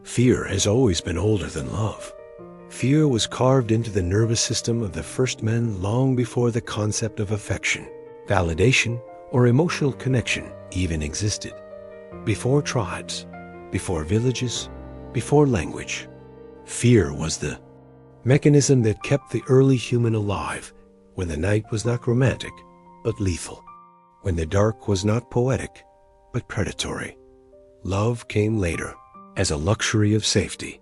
Fear has always been older than love. Fear was carved into the nervous system of the first men long before the concept of affection, validation, or emotional connection even existed. Before tribes, before villages, before language. Fear was the mechanism that kept the early human alive when the night was not romantic, but lethal. When the dark was not poetic, but predatory. Love came later, as a luxury of safety.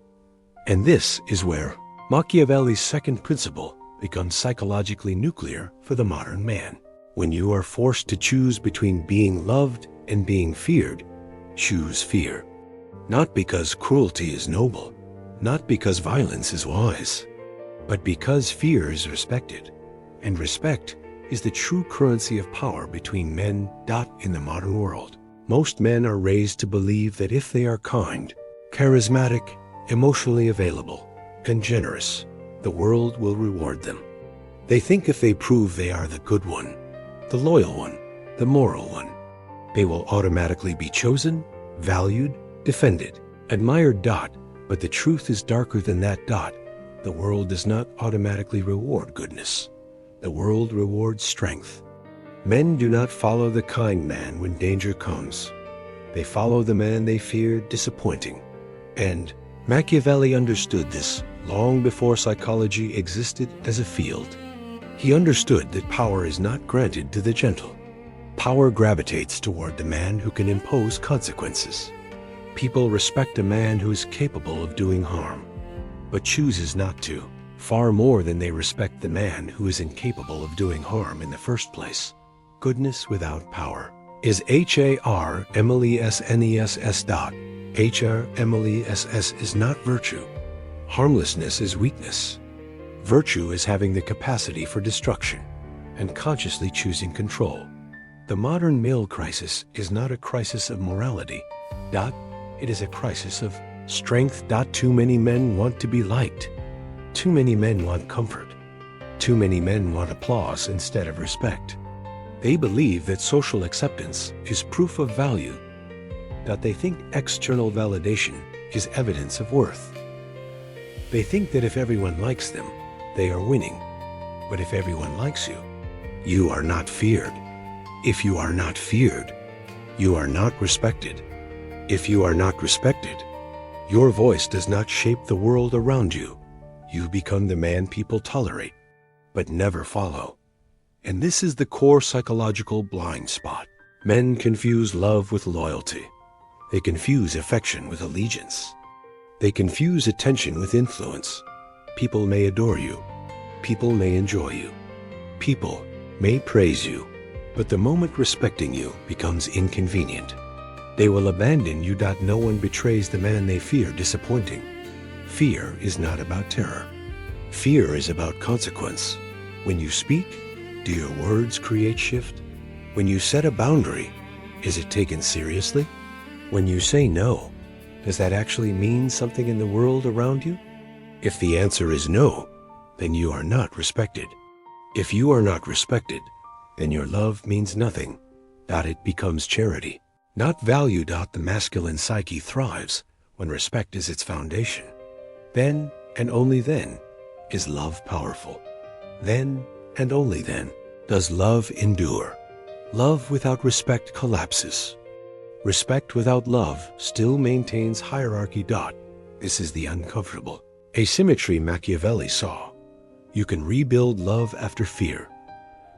And this is where Machiavelli's second principle becomes psychologically nuclear for the modern man. When you are forced to choose between being loved and being feared, choose fear. Not because cruelty is noble, not because violence is wise, but because fear is respected, and respect is the true currency of power between men. In the modern world, most men are raised to believe that if they are kind, charismatic, emotionally available, and generous, the world will reward them. They think if they prove they are the good one, the loyal one, the moral one, they will automatically be chosen, valued, defended, admired. But the truth is darker than that. The world does not automatically reward goodness. The world rewards strength. Men do not follow the kind man when danger comes. They follow the man they fear disappointing. And Machiavelli understood this long before psychology existed as a field. He understood that power is not granted to the gentle. Power gravitates toward the man who can impose consequences. People respect a man who is capable of doing harm, but chooses not to, far more than they respect the man who is incapable of doing harm in the first place. Goodness without power is harmlessness. Harmlessness is not virtue. Harmlessness is weakness. Virtue is having the capacity for destruction and consciously choosing control. The modern male crisis is not a crisis of morality. It is a crisis of strength. Too many men want to be liked. Too many men want comfort. Too many men want applause instead of respect. They believe that social acceptance is proof of value. They think external validation is evidence of worth. They think that if everyone likes them, they are winning. But if everyone likes you, you are not feared. If you are not feared, you are not respected. If you are not respected, your voice does not shape the world around you. You become the man people tolerate, but never follow. And this is the core psychological blind spot. Men confuse love with loyalty. They confuse affection with allegiance. They confuse attention with influence. People may adore you. People may enjoy you. People may praise you. But the moment respecting you becomes inconvenient, they will abandon you. No one betrays the man they fear disappointing. Fear is not about terror. Fear is about consequence. When you speak, do your words create shift? When you set a boundary, is it taken seriously? When you say no, does that actually mean something in the world around you? If the answer is no, then you are not respected. If you are not respected, then your love means nothing. It becomes charity, not value. The masculine psyche thrives when respect is its foundation. Then, and only then, is love powerful. Then, and only then, does love endure. Love without respect collapses. Respect without love still maintains hierarchy. This is the uncomfortable asymmetry Machiavelli saw. You can rebuild love after fear,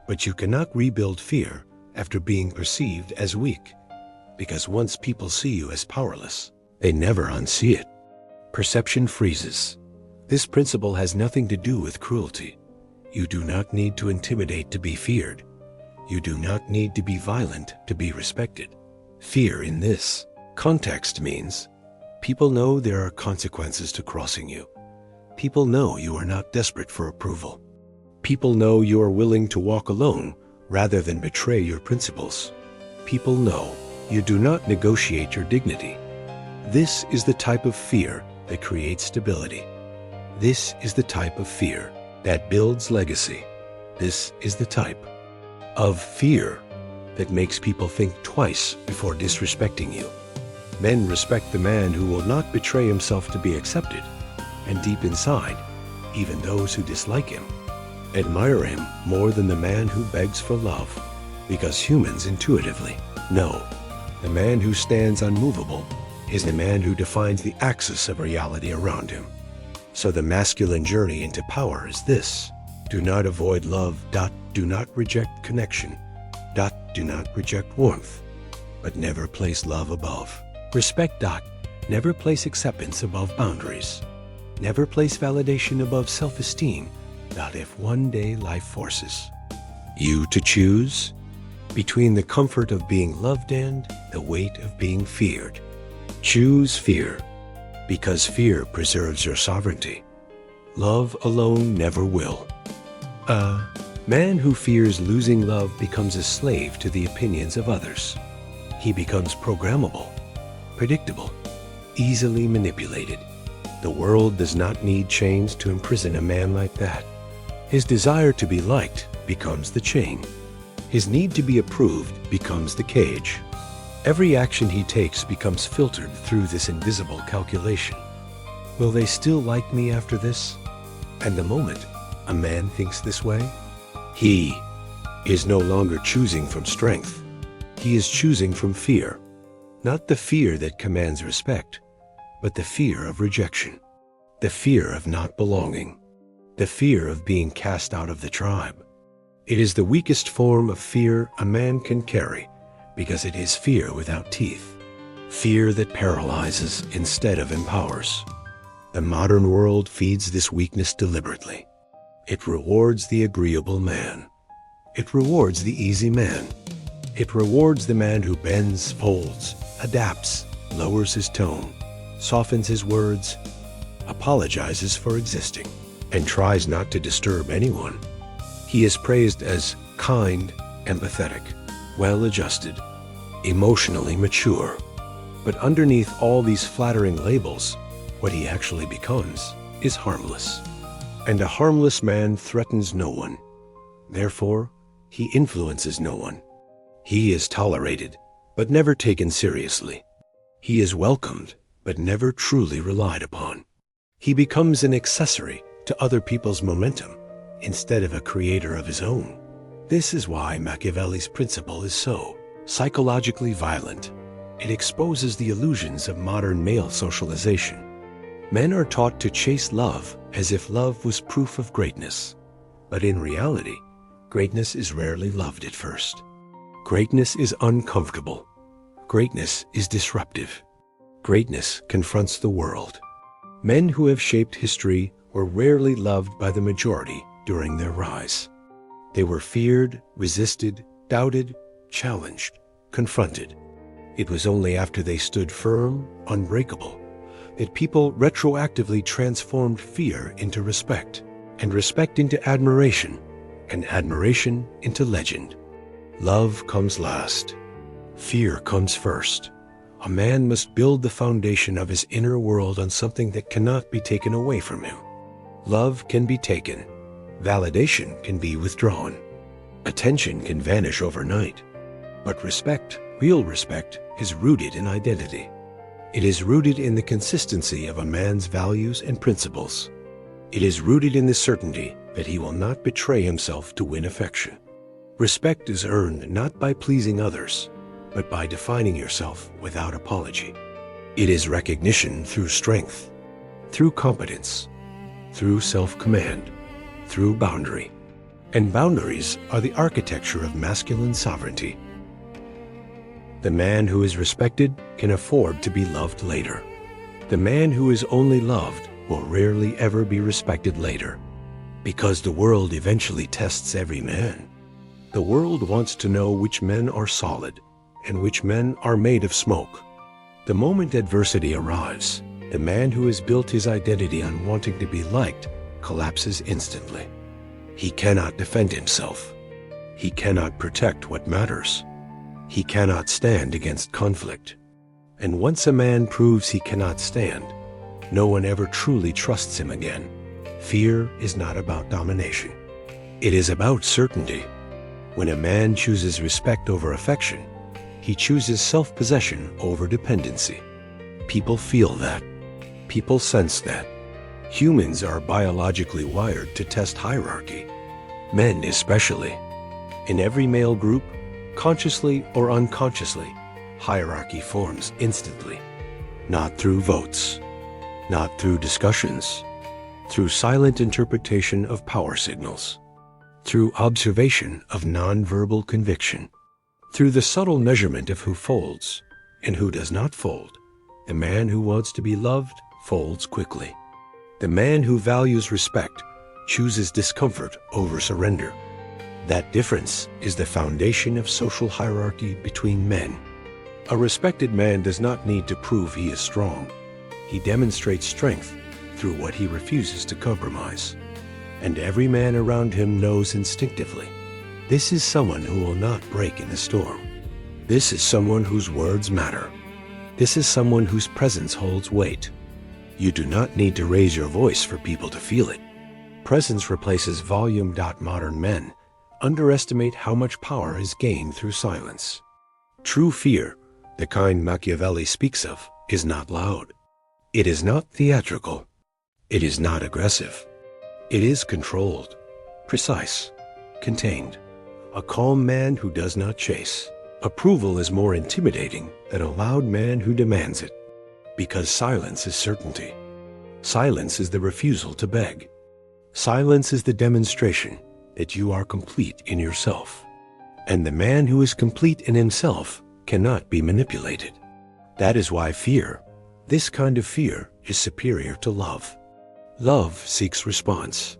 but you cannot rebuild fear after being perceived as weak, because once people see you as powerless, they never unsee it. Perception freezes. This principle has nothing to do with cruelty. You do not need to intimidate to be feared. You do not need to be violent to be respected. Fear in this context means people know there are consequences to crossing you. People know you are not desperate for approval. People know you are willing to walk alone rather than betray your principles. People know you do not negotiate your dignity. This is the type of fear that creates stability. This is the type of fear that builds legacy. This is the type of fear that makes people think twice before disrespecting you. Men respect the man who will not betray himself to be accepted, and deep inside, even those who dislike him admire him more than the man who begs for love, because humans intuitively know the man who stands unmovable is the man who defines the axis of reality around him. So the masculine journey into power is this: do not avoid love, do not reject connection, do not reject warmth, but never place love above. Respect, never place acceptance above boundaries. Never place validation above self-esteem, if one day life forces you to choose between the comfort of being loved and the weight of being feared. Choose fear, because fear preserves your sovereignty. Love alone never will. A man who fears losing love becomes a slave to the opinions of others. He becomes programmable, predictable, easily manipulated. The world does not need chains to imprison a man like that. His desire to be liked becomes the chain. His need to be approved becomes the cage. Every action he takes becomes filtered through this invisible calculation. Will they still like me after this? And the moment a man thinks this way, he is no longer choosing from strength. He is choosing from fear. Not the fear that commands respect, but the fear of rejection, the fear of not belonging, the fear of being cast out of the tribe. It is the weakest form of fear a man can carry, because it is fear without teeth, fear that paralyzes instead of empowers. The modern world feeds this weakness deliberately. It rewards the agreeable man. It rewards the easy man. It rewards the man who bends, folds, adapts, lowers his tone, softens his words, apologizes for existing, and tries not to disturb anyone. He is praised as kind, empathetic, well-adjusted, emotionally mature. But underneath all these flattering labels, what he actually becomes is harmless. And a harmless man threatens no one. Therefore, he influences no one. He is tolerated, but never taken seriously. He is welcomed, but never truly relied upon. He becomes an accessory to other people's momentum instead of a creator of his own. This is why Machiavelli's principle is so psychologically violent. It exposes the illusions of modern male socialization. Men are taught to chase love as if love was proof of greatness. But in reality, greatness is rarely loved at first. Greatness is uncomfortable. Greatness is disruptive. Greatness confronts the world. Men who have shaped history were rarely loved by the majority during their rise. They were feared, resisted, doubted, challenged, confronted. It was only after they stood firm, unbreakable, that people retroactively transformed fear into respect, and respect into admiration, and admiration into legend. Love comes last. Fear comes first. A man must build the foundation of his inner world on something that cannot be taken away from him. Love can be taken. Validation can be withdrawn. Attention can vanish overnight. But respect, real respect, is rooted in identity. It is rooted in the consistency of a man's values and principles. It is rooted in the certainty that he will not betray himself to win affection. Respect is earned not by pleasing others, but by defining yourself without apology. It is recognition through strength, through competence, through self-command, through boundary. And boundaries are the architecture of masculine sovereignty. The man who is respected can afford to be loved later. The man who is only loved will rarely ever be respected later, because the world eventually tests every man. The world wants to know which men are solid and which men are made of smoke. The moment adversity arrives, the man who has built his identity on wanting to be liked collapses instantly. He cannot defend himself. He cannot protect what matters. He cannot stand against conflict. And once a man proves he cannot stand, no one ever truly trusts him again. Fear is not about domination. It is about certainty. When a man chooses respect over affection, he chooses self-possession over dependency. People feel that. People sense that. Humans are biologically wired to test hierarchy. Men especially. In every male group, consciously or unconsciously, hierarchy forms instantly. Not through votes. Not through discussions. Through silent interpretation of power signals. Through observation of non-verbal conviction. Through the subtle measurement of who folds and who does not fold. The man who wants to be loved folds quickly. The man who values respect chooses discomfort over surrender. That difference is the foundation of social hierarchy between men. A respected man does not need to prove he is strong. He demonstrates strength through what he refuses to compromise. And every man around him knows instinctively, this is someone who will not break in the storm. This is someone whose words matter. This is someone whose presence holds weight. You do not need to raise your voice for people to feel it. Presence replaces volume. Modern men underestimate how much power is gained through silence. True fear, the kind Machiavelli speaks of, is not loud. It is not theatrical. It is not aggressive. It is controlled, precise, contained. A calm man who does not chase. Approval is more intimidating than a loud man who demands it. Because silence is certainty. Silence is the refusal to beg. Silence is the demonstration that you are complete in yourself. And the man who is complete in himself cannot be manipulated. That is why fear, this kind of fear, is superior to love. Love seeks response.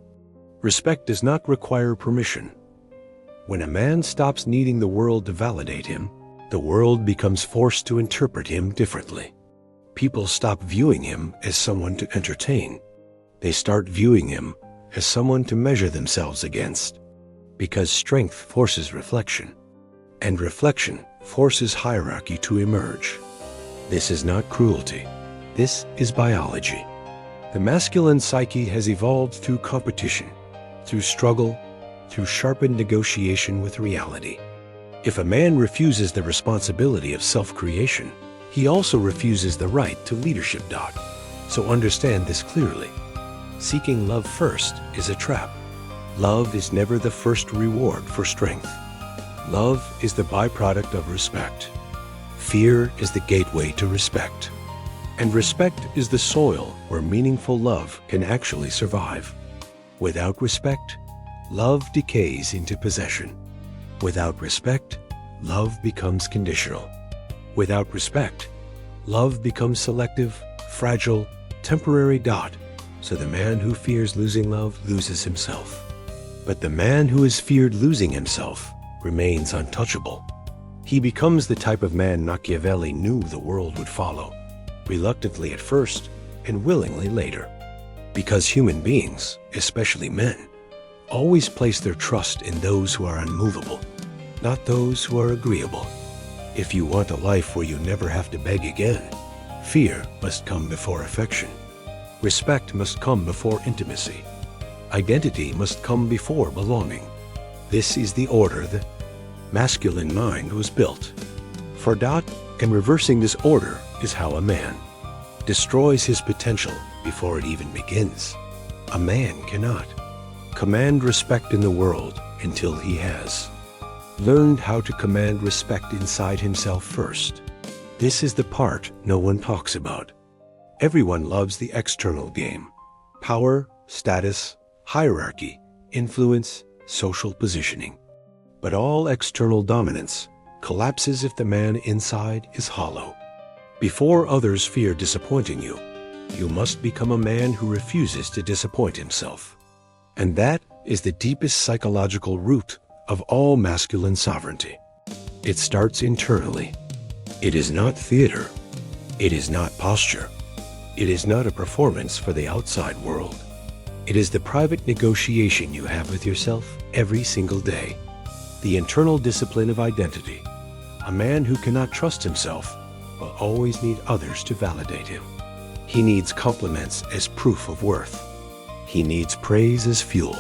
Respect does not require permission. When a man stops needing the world to validate him, the world becomes forced to interpret him differently. People stop viewing him as someone to entertain. They start viewing him as someone to measure themselves against. Because strength forces reflection, and reflection forces hierarchy to emerge. This is not cruelty. This is biology. The masculine psyche has evolved through competition, through struggle, through sharpened negotiation with reality. If a man refuses the responsibility of self-creation, he also refuses the right to leadership. So understand this clearly. Seeking love first is a trap. Love is never the first reward for strength. Love is the byproduct of respect. Fear is the gateway to respect. And respect is the soil where meaningful love can actually survive. Without respect, love decays into possession. Without respect, love becomes conditional. Without respect, love becomes selective, fragile, temporary. So the man who fears losing love loses himself. But the man who has feared losing himself remains untouchable. He becomes the type of man Machiavelli knew the world would follow, reluctantly at first and willingly later. Because human beings, especially men, always place their trust in those who are unmovable, not those who are agreeable. If you want a life where you never have to beg again, fear must come before affection. Respect must come before intimacy. Identity must come before belonging. This is the order the masculine mind was built. And reversing this order is how a man destroys his potential before it even begins. A man cannot command respect in the world until he has learned how to command respect inside himself first. This is the part no one talks about. Everyone loves the external game: power, status, hierarchy, influence, social positioning. But all external dominance collapses if the man inside is hollow. Before others fear disappointing you, you must become a man who refuses to disappoint himself. And that is the deepest psychological root of all masculine sovereignty. It starts internally. It is not theater. It is not posture. It is not a performance for the outside world. It is the private negotiation you have with yourself every single day. The internal discipline of identity. A man who cannot trust himself will always need others to validate him. He needs compliments as proof of worth. He needs praise as fuel.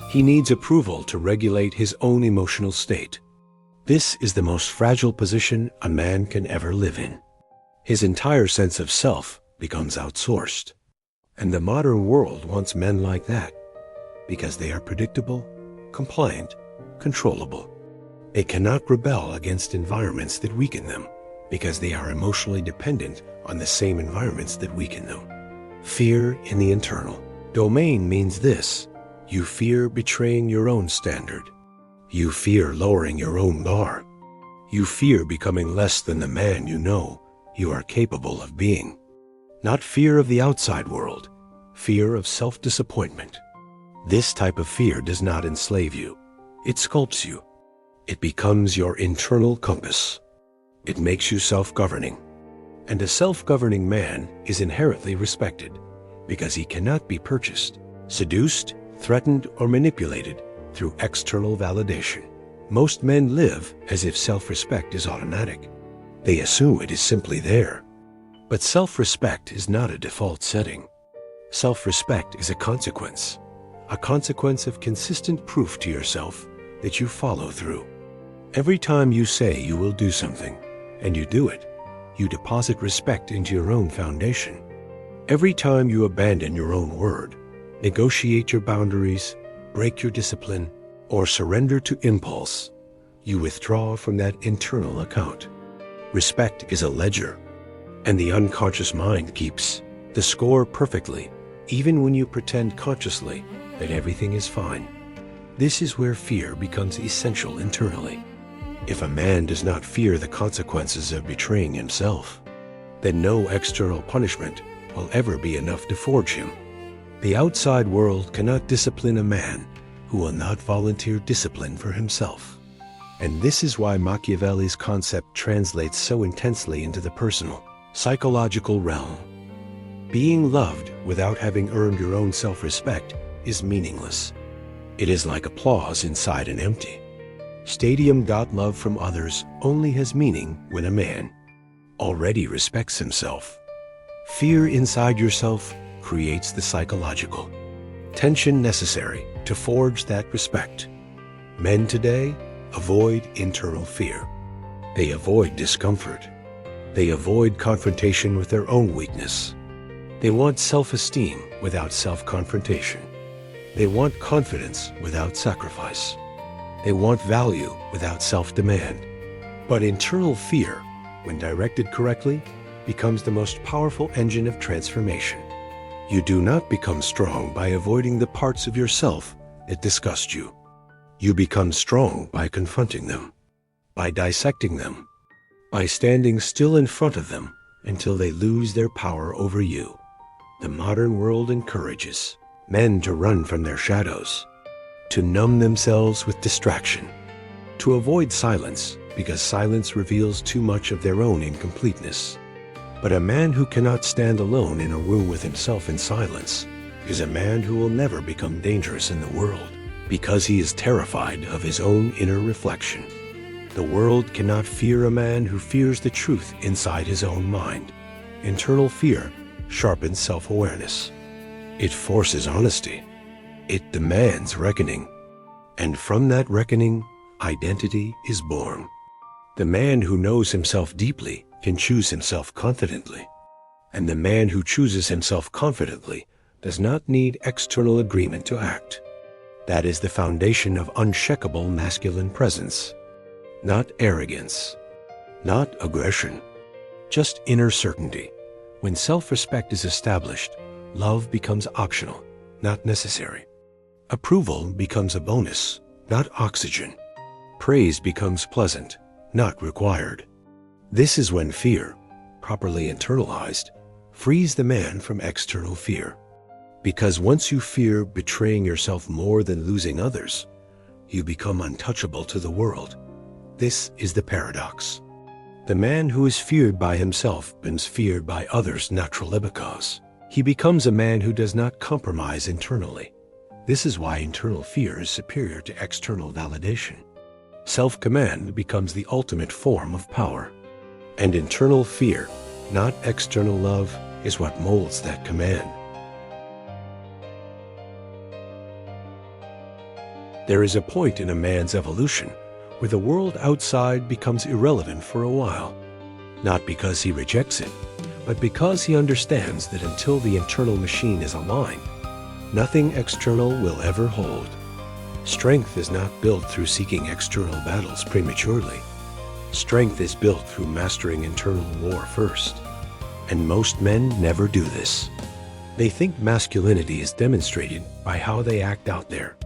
He needs approval to regulate his own emotional state. This is the most fragile position a man can ever live in. His entire sense of self becomes outsourced. And the modern world wants men like that because they are predictable, compliant, controllable. They cannot rebel against environments that weaken them because they are emotionally dependent on the same environments that weaken them. Fear in the internal domain means this: you fear betraying your own standard. You fear lowering your own bar. You fear becoming less than the man you know you are capable of being. Not fear of the outside world, fear of self-disappointment. This type of fear does not enslave you. It sculpts you. It becomes your internal compass. It makes you self-governing. And a self-governing man is inherently respected because he cannot be purchased, seduced, threatened, or manipulated through external validation. Most men live as if self-respect is automatic. They assume it is simply there. But self-respect is not a default setting. Self-respect is a consequence of consistent proof to yourself that you follow through. Every time you say you will do something, and you do it, you deposit respect into your own foundation. Every time you abandon your own word, negotiate your boundaries, break your discipline, or surrender to impulse, you withdraw from that internal account. Respect is a ledger, and the unconscious mind keeps the score perfectly, even when you pretend consciously that everything is fine. This is where fear becomes essential internally. If a man does not fear the consequences of betraying himself, then no external punishment will ever be enough to forge him. The outside world cannot discipline a man who will not volunteer discipline for himself. And this is why Machiavelli's concept translates so intensely into the personal, psychological realm. Being loved without having earned your own self-respect is meaningless. It is like applause inside an empty stadium. Love from others only has meaning when a man already respects himself. Fear inside yourself creates the psychological tension necessary to forge that respect. Men today avoid internal fear. They avoid discomfort. They avoid confrontation with their own weakness. They want self-esteem without self-confrontation. They want confidence without sacrifice. They want value without self-demand. But internal fear, when directed correctly, becomes the most powerful engine of transformation. You do not become strong by avoiding the parts of yourself that disgust you. You become strong by confronting them, by dissecting them, by standing still in front of them until they lose their power over you. The modern world encourages men to run from their shadows, to numb themselves with distraction, to avoid silence because silence reveals too much of their own incompleteness. But a man who cannot stand alone in a room with himself in silence is a man who will never become dangerous in the world, because he is terrified of his own inner reflection. The world cannot fear a man who fears the truth inside his own mind. Internal fear sharpens self-awareness. It forces honesty. It demands reckoning. And from that reckoning, identity is born. The man who knows himself deeply can choose himself confidently. And the man who chooses himself confidently does not need external agreement to act. That is the foundation of unshakable masculine presence. Not arrogance, not aggression, just inner certainty. When self-respect is established, love becomes optional, not necessary. Approval becomes a bonus, not oxygen. Praise becomes pleasant, not required. This is when fear, properly internalized, frees the man from external fear. Because once you fear betraying yourself more than losing others, you become untouchable to the world. This is the paradox. The man who is feared by himself becomes feared by others naturally because he becomes a man who does not compromise internally. This is why internal fear is superior to external validation. Self-command becomes the ultimate form of power. And internal fear, not external love, is what molds that command. There is a point in a man's evolution where the world outside becomes irrelevant for a while. not because he rejects it, but because he understands that until the internal machine is aligned, nothing external will ever hold. Strength is not built through seeking external battles prematurely. Strength is built through mastering internal war first. And most men never do this. They think masculinity is demonstrated by how they act out there.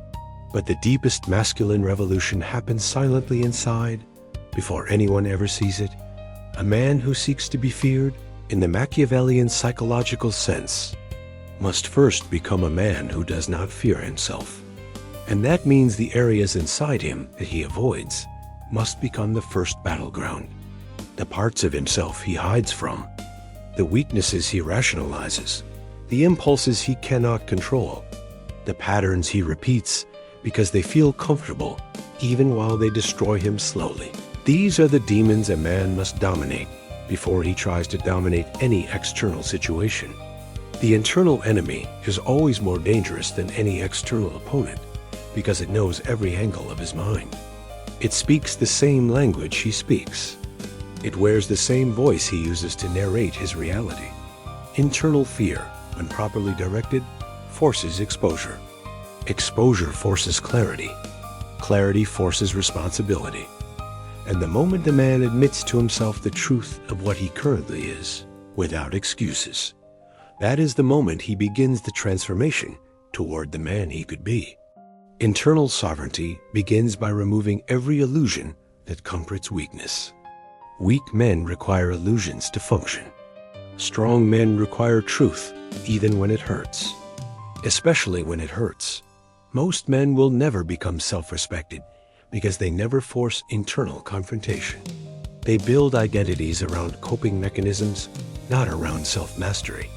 But the deepest masculine revolution happens silently inside, before anyone ever sees it. A man who seeks to be feared, in the Machiavellian psychological sense, must first become a man who does not fear himself. And that means the areas inside him that he avoids must become the first battleground. The parts of himself he hides from, the weaknesses he rationalizes, the impulses he cannot control, the patterns he repeats because they feel comfortable even while they destroy him slowly. These are the demons a man must dominate before he tries to dominate any external situation. The internal enemy is always more dangerous than any external opponent because it knows every angle of his mind. It speaks the same language he speaks. It wears the same voice he uses to narrate his reality. Internal fear, when properly directed, forces exposure. Exposure forces clarity. Clarity forces responsibility. And the moment the man admits to himself the truth of what he currently is, without excuses, that is the moment he begins the transformation toward the man he could be. Internal sovereignty begins by removing every illusion that comforts weakness. Weak men require illusions to function. Strong men require truth, even when it hurts. Especially when it hurts. Most men will never become self-respected because they never force internal confrontation. They build identities around coping mechanisms, not around self-mastery.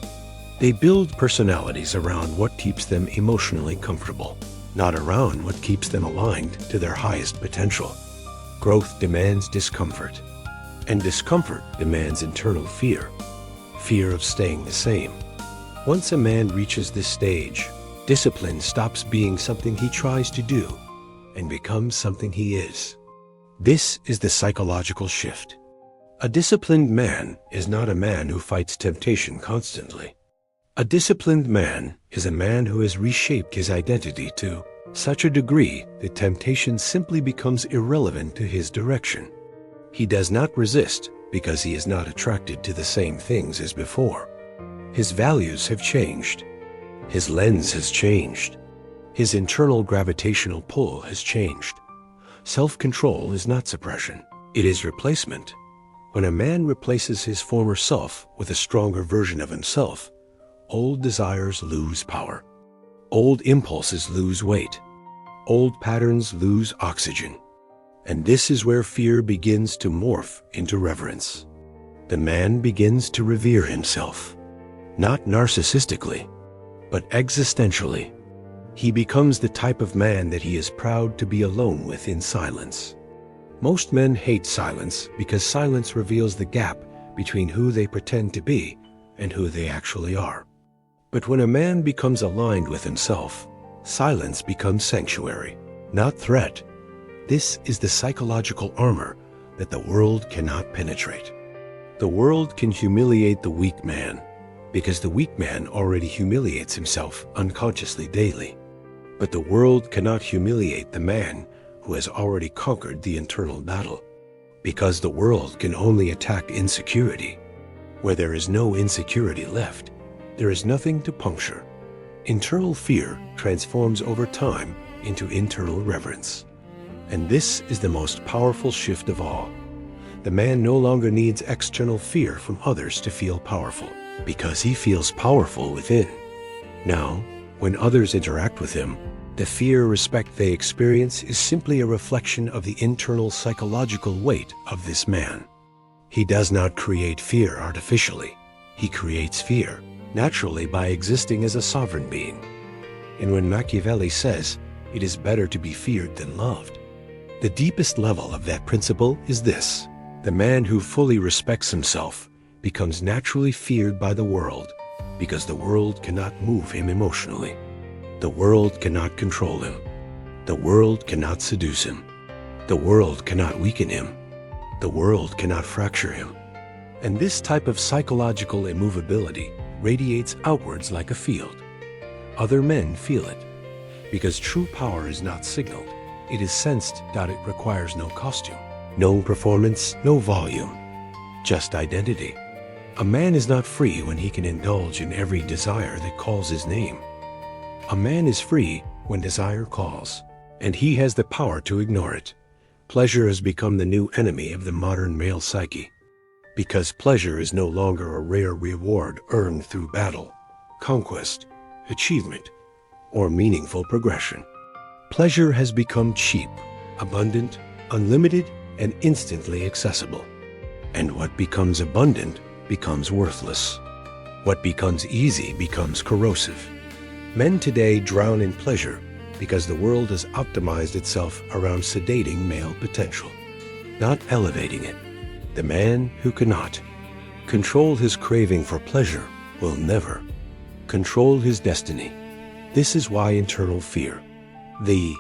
They build personalities around what keeps them emotionally comfortable, not around what keeps them aligned to their highest potential. Growth demands discomfort, and discomfort demands internal fear. Fear of staying the same. Once a man reaches this stage, discipline stops being something he tries to do and becomes something he is. This is the psychological shift. A disciplined man is not a man who fights temptation constantly. A disciplined man is a man who has reshaped his identity to such a degree that temptation simply becomes irrelevant to his direction. He does not resist because he is not attracted to the same things as before. His values have changed. His lens has changed. His internal gravitational pull has changed. Self-control is not suppression. It is replacement. When a man replaces his former self with a stronger version of himself, old desires lose power. Old impulses lose weight. Old patterns lose oxygen. And this is where fear begins to morph into reverence. The man begins to revere himself, not narcissistically, but existentially. He becomes the type of man that he is proud to be alone with in silence. Most men hate silence because silence reveals the gap between who they pretend to be and who they actually are. But when a man becomes aligned with himself, silence becomes sanctuary, not threat. This is the psychological armor that the world cannot penetrate. The world can humiliate the weak man because the weak man already humiliates himself unconsciously daily. But the world cannot humiliate the man who has already conquered the internal battle, because the world can only attack insecurity. Where there is no insecurity left, there is nothing to puncture. Internal fear transforms over time into internal reverence. And this is the most powerful shift of all. The man no longer needs external fear from others to feel powerful, because he feels powerful within. Now, when others interact with him, the fear or respect they experience is simply a reflection of the internal psychological weight of this man. He does not create fear artificially. He creates fear naturally by existing as a sovereign being. And when Machiavelli says, it is better to be feared than loved, the deepest level of that principle is this: the man who fully respects himself becomes naturally feared by the world, because the world cannot move him emotionally. The world cannot control him. The world cannot seduce him. The world cannot weaken him. The world cannot fracture him. And this type of psychological immovability radiates outwards like a field. Other men feel it. Because true power is not signaled, it is sensed. It requires no costume, no performance, no volume, just identity. A man is not free when he can indulge in every desire that calls his name. A man is free when desire calls, and he has the power to ignore it. Pleasure has become the new enemy of the modern male psyche. Because pleasure is no longer a rare reward earned through battle, conquest, achievement, or meaningful progression. Pleasure has become cheap, abundant, unlimited, and instantly accessible. And what becomes abundant becomes worthless. What becomes easy becomes corrosive. Men today drown in pleasure because the world has optimized itself around sedating male potential, not elevating it. The man who cannot control his craving for pleasure will never control his destiny. This is why internal fear, the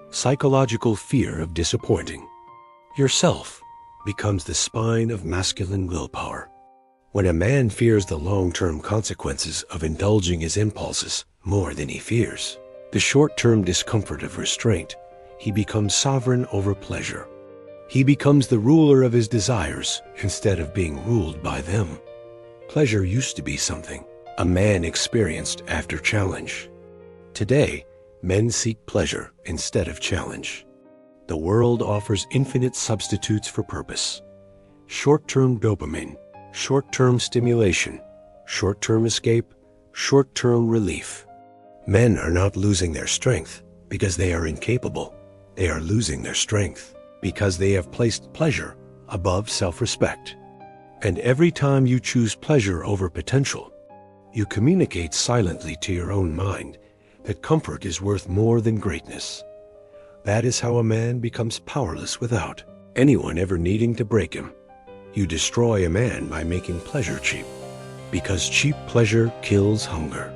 psychological fear of disappointing yourself, becomes the spine of masculine willpower. When a man fears the long-term consequences of indulging his impulses more than he fears the short-term discomfort of restraint, he becomes sovereign over pleasure. He becomes the ruler of his desires instead of being ruled by them. Pleasure used to be something a man experienced after challenge. Today, men seek pleasure instead of challenge. The world offers infinite substitutes for purpose. Short-term dopamine, short-term stimulation, short-term escape, short-term relief. Men are not losing their strength because they are incapable. They are losing their strength because they have placed pleasure above self-respect. And every time you choose pleasure over potential, you communicate silently to your own mind that comfort is worth more than greatness. That is how a man becomes powerless without anyone ever needing to break him. You destroy a man by making pleasure cheap, because cheap pleasure kills hunger.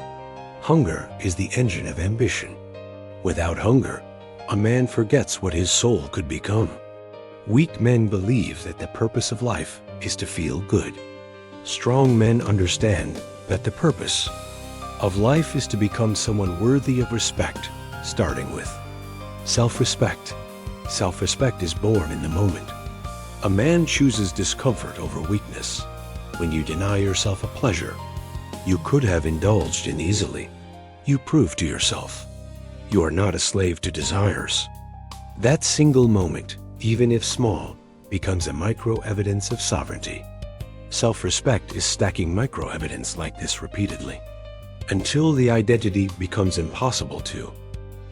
Hunger is the engine of ambition. Without hunger, a man forgets what his soul could become. Weak men believe that the purpose of life is to feel good. Strong men understand that the purpose of life is to become someone worthy of respect, starting with self-respect. Self-respect is born in the moment. A man chooses discomfort over weakness. When you deny yourself a pleasure you could have indulged in easily, you prove to yourself you are not a slave to desires. That single moment, even if small, becomes a micro-evidence of sovereignty. Self-respect is stacking micro-evidence like this repeatedly, until the identity becomes impossible to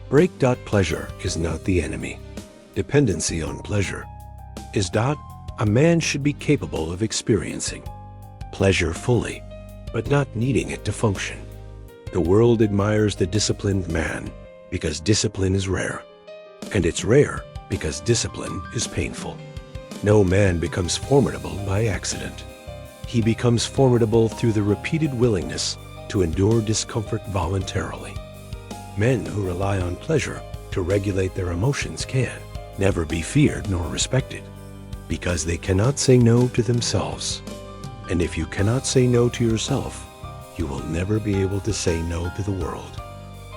break. Pleasure is not the enemy. Dependency on pleasure is. A man should be capable of experiencing pleasure fully, but not needing it to function. The world admires the disciplined man because discipline is rare, and it's rare because discipline is painful. No man becomes formidable by accident. He becomes formidable through the repeated willingness to endure discomfort voluntarily. Men who rely on pleasure to regulate their emotions can never be feared nor respected, because they cannot say no to themselves. And if you cannot say no to yourself, you will never be able to say no to the world.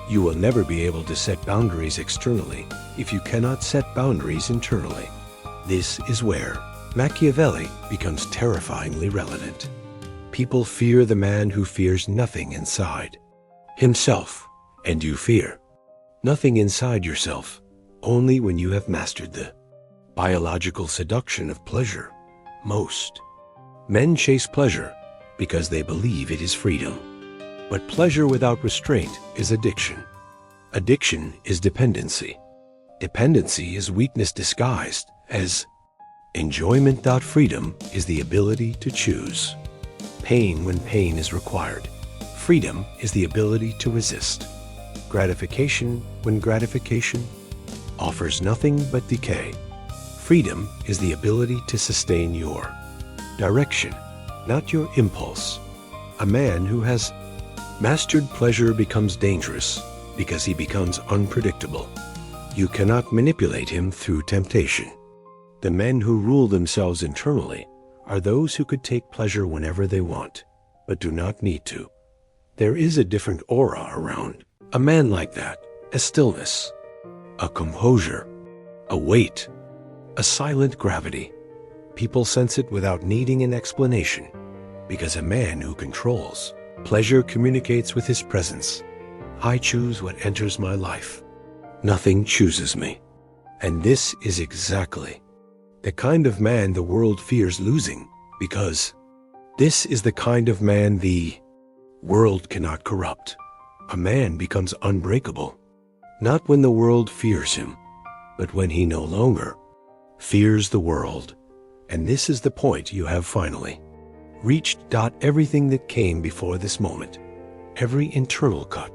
You will never be able to set boundaries externally if you cannot set boundaries internally. This is where Machiavelli becomes terrifyingly relevant. People fear the man who fears nothing inside himself, and you fear nothing inside yourself only when you have mastered the biological seduction of pleasure. Most men chase pleasure because they believe it is freedom. But pleasure without restraint is addiction. Addiction is dependency. Dependency is weakness disguised as enjoyment. Freedom is the ability to choose pain when pain is required. Freedom is the ability to resist gratification when gratification offers nothing but decay. Freedom is the ability to sustain your direction, not your impulse. A man who has mastered pleasure becomes dangerous because he becomes unpredictable. You cannot manipulate him through temptation. The men who rule themselves internally are those who could take pleasure whenever they want, but do not need to. There is a different aura around a man like that, a stillness, a composure, a weight, a silent gravity. People sense it without needing an explanation, because a man who controls pleasure communicates with his presence. I choose what enters my life. Nothing chooses me. And this is exactly the kind of man the world fears losing, because this is the kind of man the world cannot corrupt. A man becomes unbreakable, not when the world fears him, but when he no longer fears the world. And this is the point you have finally reached. Everything that came before this moment, every internal cut,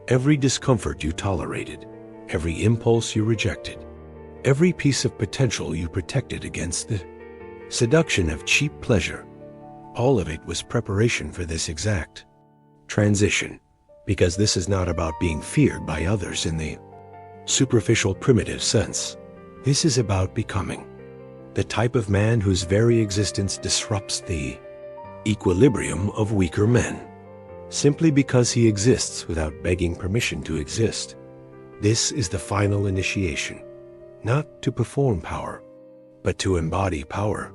every discomfort you tolerated, every impulse you rejected, every piece of potential you protected against the seduction of cheap pleasure, all of it was preparation for this exact transition, because this is not about being feared by others in the superficial primitive sense. This is about becoming the type of man whose very existence disrupts the equilibrium of weaker men, simply because he exists without begging permission to exist. This is the final initiation, not to perform power, but to embody power.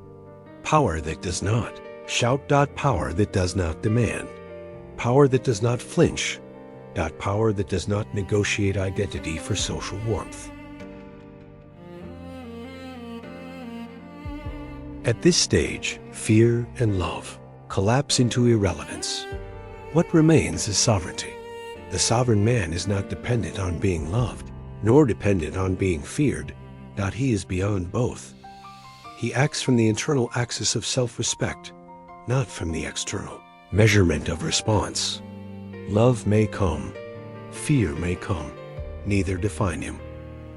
Power that does not shout. Power that does not demand. Power that does not flinch. Power that does not negotiate identity for social warmth. At this stage, fear and love collapse into irrelevance. What remains is sovereignty. The sovereign man is not dependent on being loved, nor dependent on being feared. He is beyond both. He acts from the internal axis of self-respect, not from the external measurement of response. Love may come, fear may come, neither define him,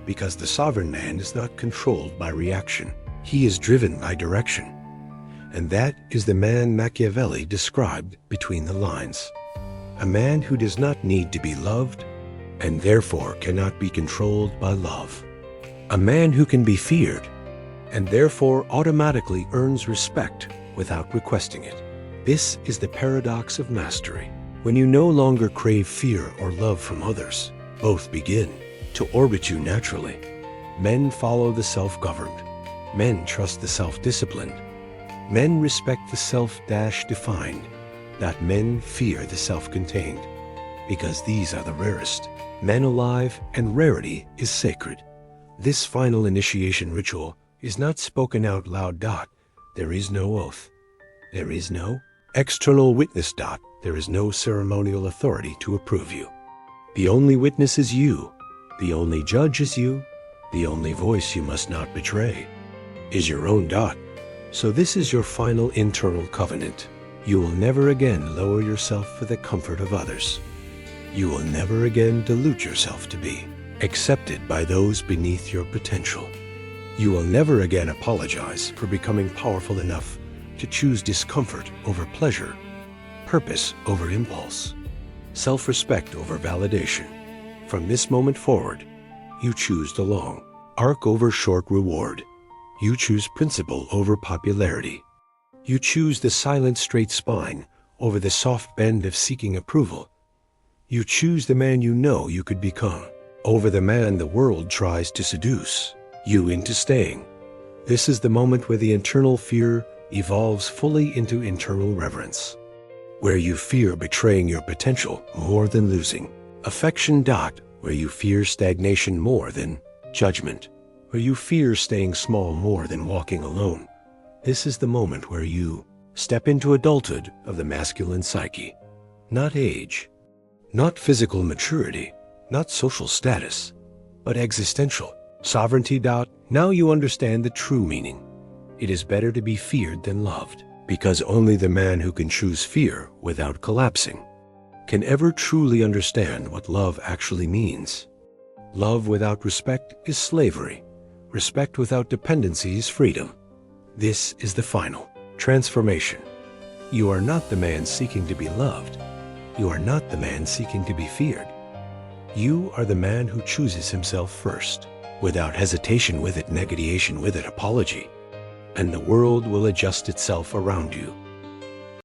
because the sovereign man is not controlled by reaction. He is driven by direction. And that is the man Machiavelli described between the lines. A man who does not need to be loved, and therefore cannot be controlled by love. A man who can be feared, and therefore automatically earns respect without requesting it. This is the paradox of mastery. When you no longer crave fear or love from others, both begin to orbit you naturally. Men follow the self-governed. Men trust the self-disciplined. Men respect the self-defined. Men fear the self-contained, because these are the rarest men alive, and rarity is sacred. This final initiation ritual is not spoken out loud. There is no oath. There is no external witness. There is no ceremonial authority to approve you. The only witness is you. The only judge is you. The only voice you must not betray is your own. So this is your final internal covenant. You will never again lower yourself for the comfort of others. You will never again dilute yourself to be accepted by those beneath your potential. You will never again apologize for becoming powerful enough to choose discomfort over pleasure, purpose over impulse, self-respect over validation. From this moment forward, you choose the long arc over short reward. You choose principle over popularity. You choose the silent straight spine over the soft bend of seeking approval. You choose the man you know you could become over the man the world tries to seduce you into staying. This is the moment where the internal fear evolves fully into internal reverence, where you fear betraying your potential more than losing affection. Where you fear stagnation more than judgment, where you fear staying small more than walking alone. This is the moment where you step into adulthood of the masculine psyche. Not age, not physical maturity, not social status, but existential sovereignty. Now you understand the true meaning. It is better to be feared than loved, because only the man who can choose fear without collapsing can ever truly understand what love actually means. Love without respect is slavery. Respect without dependency is freedom. This is the final transformation. You are not the man seeking to be loved. You are not the man seeking to be feared. You are the man who chooses himself first, without hesitation with it, negation with it, apology. and the world will adjust itself around you.